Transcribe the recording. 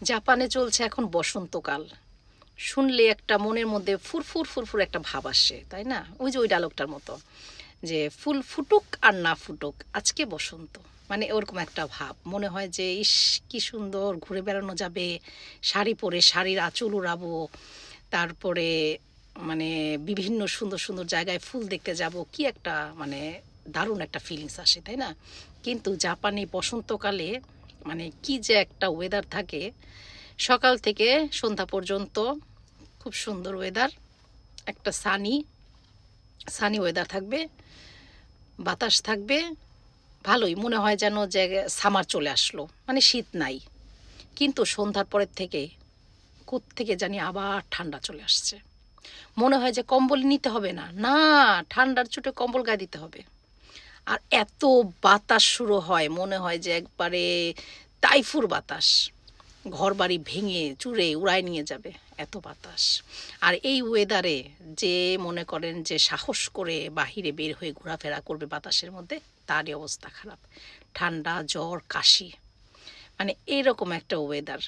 জাপানে চলছে এখন বসন্তকাল। শুনলে একটা মনের মধ্যে ফুরফুর ফুরফুর একটা ভাব আসে, তাই না? ওই যে ওই ডায়লগটার মতো, যে ফুল ফুটুক আর না ফুটুক আজকে বসন্ত। মানে ওরকম একটা ভাব মনে হয় যে ইস, কি সুন্দর ঘুরে বেড়ানো যাবে, শাড়ি পরে শাড়ির আঁচল উড়াবো, তারপরে মানে বিভিন্ন সুন্দর সুন্দর জায়গায় ফুল দেখতে যাব, কি একটা মানে দারুণ একটা ফিলিংস আসে, তাই না? কিন্তু জাপানে বসন্তকালে মানে কি যে একটা ওয়েদার থাকে, সকাল থেকে সন্ধ্যা পর্যন্ত খুব সুন্দর ওয়েদার, একটা সানি সানি ওয়েদার থাকবে, বাতাস থাকবে, ভালোই মনে হয় যেন যে সামার চলে আসলো, মানে শীত নাই। কিন্তু সন্ধ্যার পরের থেকে কোত্থেকে জানি আবার ঠান্ডা চলে আসছে। মনে হয় যে কম্বল নিতে হবে না, না, ঠান্ডার চোটে কম্বল গায়ে দিতে হবে। আর এত বাতাস শুরু হয়, মনে হয় যে একবারে তাইফুর বাতাস, ঘরবাড়ি ভেঙে চুরে উড়ায় নিয়ে যাবে, এত বাতাস। আর এই ওয়েদারে যে মনে করেন যে সাহস করে বাহিরে বের হয়ে ঘোরাফেরা করবে বাতাসের মধ্যে, তারই অবস্থা খারাপ, ঠান্ডা জ্বর কাশি, মানে এইরকম একটা ওয়েদার।